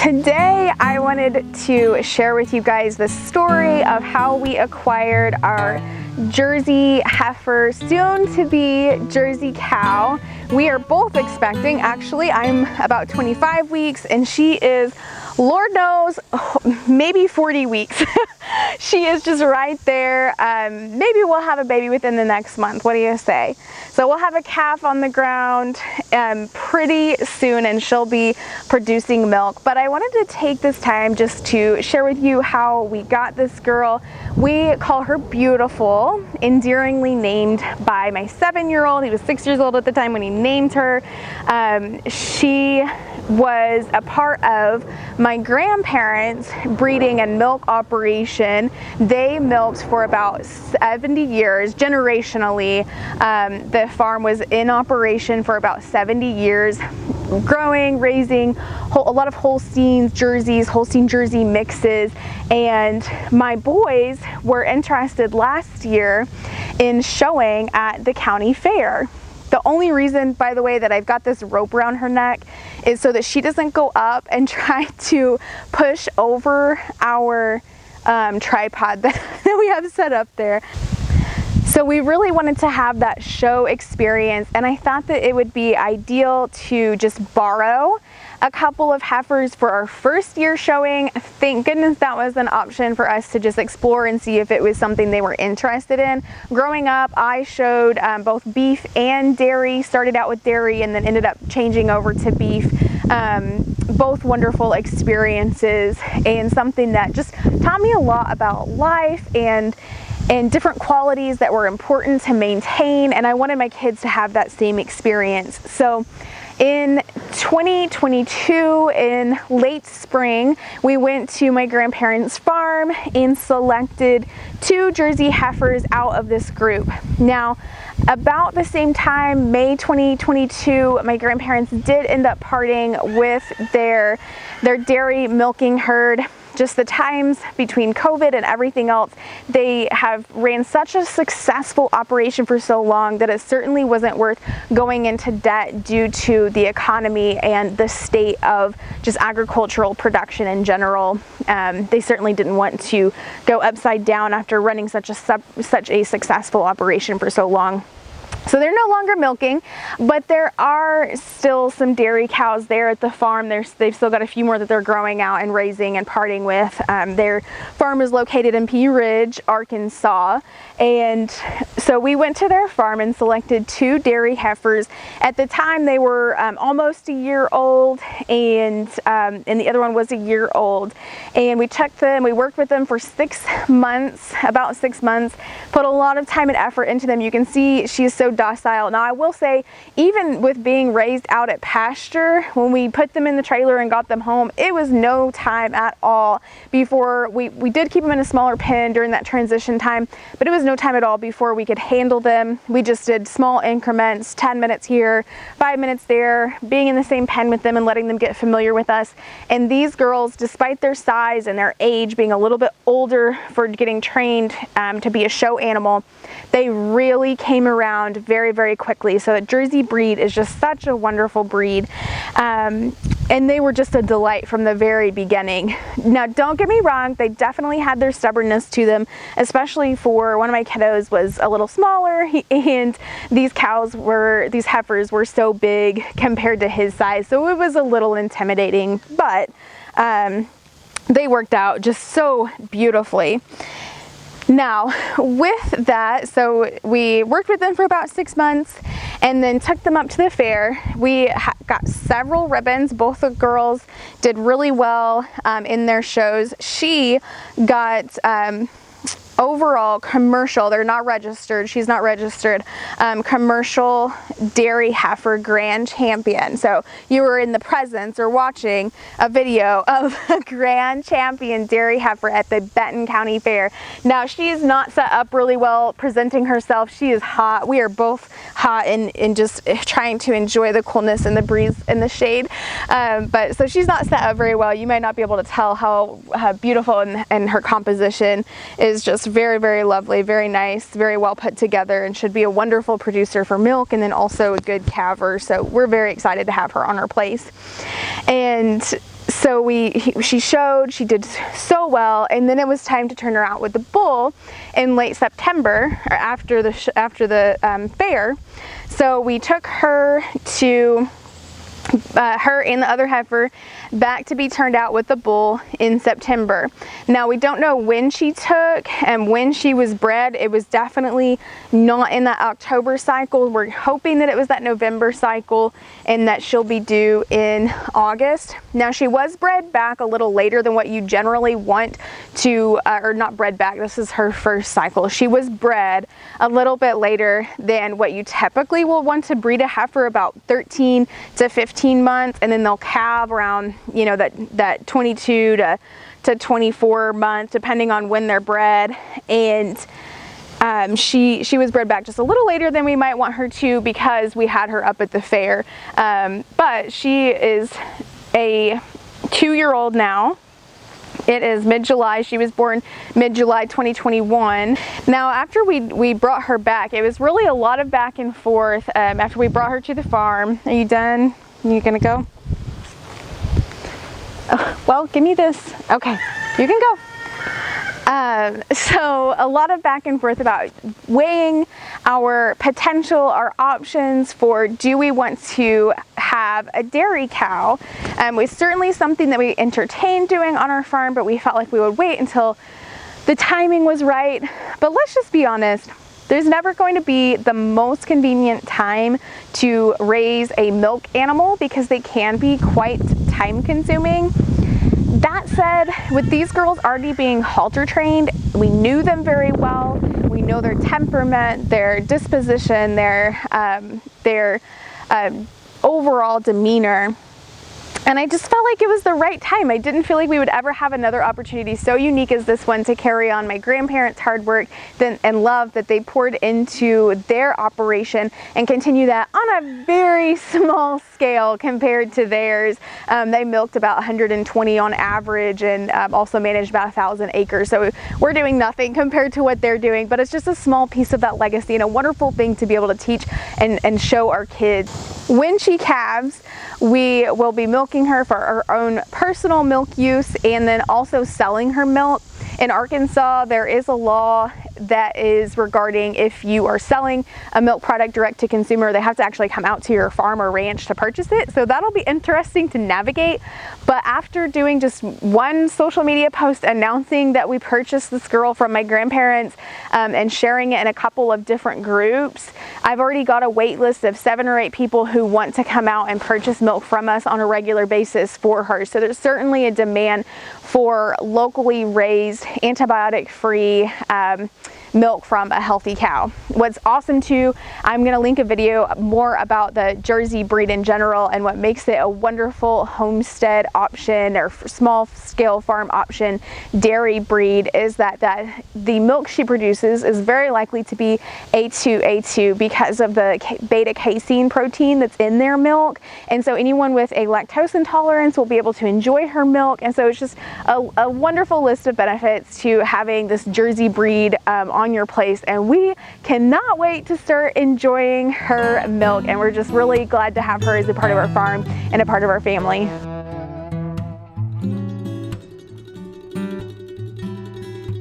Today I wanted to share with you guys the story of how we acquired our Jersey heifer, soon to be Jersey cow. We are both expecting. Actually, I'm about 25 weeks and she is, Lord knows, maybe 40 weeks. She is just right there. Maybe we'll have a baby within the next month. What do you say? So we'll have a calf on the ground pretty soon and she'll be producing milk. But I wanted to take this time just to share with you how we got this girl. We call her Beautiful, endearingly named by my 7-year-old. He was 6 years old at the time when he named her. She was a part of my grandparents' breeding and milk operation. They milked for about 70 years, generationally. The farm was in operation for about 70 years, growing, raising a lot of Holsteins, Jerseys, Holstein Jersey mixes. And my boys were interested last year in showing at the county fair. The only reason, by the way, that I've got this rope around her neck is so that she doesn't go up and try to push over our tripod that we have set up there. So we really wanted to have that show experience, and I thought that it would be ideal to just borrow a couple of heifers for our first year showing. Thank goodness that was an option for us to just explore and see if it was something they were interested in. Growing up, I showed both beef and dairy, started out with dairy and then ended up changing over to beef. Both wonderful experiences and something that just taught me a lot about life and different qualities that were important to maintain, and I wanted my kids to have that same experience. So in 2022, in late spring, we went to my grandparents' farm and selected 2 Jersey heifers out of this group. Now, about the same time, May 2022, my grandparents did end up parting with their dairy milking herd. Just the times between COVID and everything else, they have ran such a successful operation for so long that it certainly wasn't worth going into debt due to the economy and the state of just agricultural production in general. They certainly didn't want to go upside down after running such a successful operation for so long. So they're no longer milking, but there are still some dairy cows there at the farm. They've still got a few more that they're growing out and raising and parting with. Their farm is located in Pea Ridge, Arkansas. And so we went to their farm and selected 2 dairy heifers. At the time, they were almost a year old, and the other one was a year old. And we took them, we worked with them for 6 months, about 6 months, put a lot of time and effort into them. You can see she is so docile. Now, I will say, even with being raised out at pasture, when we put them in the trailer and got them home, it was no time at all before we did keep them in a smaller pen during that transition time, but it was no time at all before we could handle them. We just did small increments, 10 minutes here, 5 minutes there, being in the same pen with them and letting them get familiar with us. And these girls, despite their size and their age being a little bit older for getting trained to be a show animal, they really came around very, very quickly. So the Jersey breed is just such a wonderful breed. And they were just a delight from the very beginning. Now, don't get me wrong, they definitely had their stubbornness to them, especially for one of my kiddos was a little smaller, and these heifers were so big compared to his size. So it was a little intimidating, but they worked out just so beautifully. Now, with that, so we worked with them for about 6 months and then took them up to the fair. We got several ribbons. Both the girls did really well in their shows. She got overall commercial, they're not registered, she's not registered, commercial dairy heifer grand champion. So you were in the presence or watching a video of a grand champion dairy heifer at the Benton County Fair. Now, she's not set up really well presenting herself. She is hot. We are both hot and just trying to enjoy the coolness and the breeze and the shade. But so she's not set up very well. You might not be able to tell how beautiful, and her composition is just very, very lovely, very nice, very well put together, and should be a wonderful producer for milk and then also a good calver. So we're very excited to have her on our place. And So she did so well, and then it was time to turn her out with the bull in late September, or after the fair. So we took her to her and the other heifer back to be turned out with the bull in September. Now we don't know when she took and when she was bred. It was definitely not in that October cycle. We're hoping that it was that November cycle and that she'll be due in August. Now she was bred back a little later than what you generally want to, or not bred back, this is her first cycle. She was bred a little bit later than what you typically will want to breed a heifer, about 13 to 15 months, and then they'll calve around, you know, that 22 to 24 months, depending on when they're bred. And she was bred back just a little later than we might want her to, because we had her up at the fair. But she is a 2-year-old now. It is mid-July. She was born mid-July 2021. Now, after we brought her back, it was really a lot of back and forth after we brought her to the farm. Are you done? Are you gonna go? Oh, well, give me this. Okay, you can go. So a lot of back and forth about weighing our potential, our options for, do we want to have a dairy cow? Was certainly something that we entertained doing on our farm, but we felt like we would wait until the timing was right. But let's just be honest, there's never going to be the most convenient time to raise a milk animal, because they can be quite time consuming. That said, with these girls already being halter trained, we knew them very well. We know their temperament, their disposition, their overall demeanor. And I just felt like it was the right time. I didn't feel like we would ever have another opportunity so unique as this one to carry on my grandparents' hard work and love that they poured into their operation, and continue that on a very small scale compared to theirs. They milked about 120 on average, and also managed about 1,000 acres. So we're doing nothing compared to what they're doing, but it's just a small piece of that legacy and a wonderful thing to be able to teach and show our kids. When she calves, we will be milking her for our own personal milk use, and then also selling her milk. In Arkansas, there is a law that is regarding if you are selling a milk product direct to consumer, they have to actually come out to your farm or ranch to purchase it. So that'll be interesting to navigate. But after doing just one social media post announcing that we purchased this girl from my grandparents, and sharing it in a couple of different groups, I've already got a wait list of 7 or 8 people who want to come out and purchase milk from us on a regular basis for her. So there's certainly a demand for locally raised, antibiotic-free milk from a healthy cow. What's awesome too, I'm going to link a video more about the Jersey breed in general and what makes it a wonderful homestead option or small scale farm option dairy breed, is that the milk she produces is very likely to be A2 because of the beta casein protein that's in their milk. And so anyone with a lactose intolerance will be able to enjoy her milk. And so it's just a wonderful list of benefits to having this Jersey breed on your place, and we cannot wait to start enjoying her milk, and we're just really glad to have her as a part of our farm and a part of our family.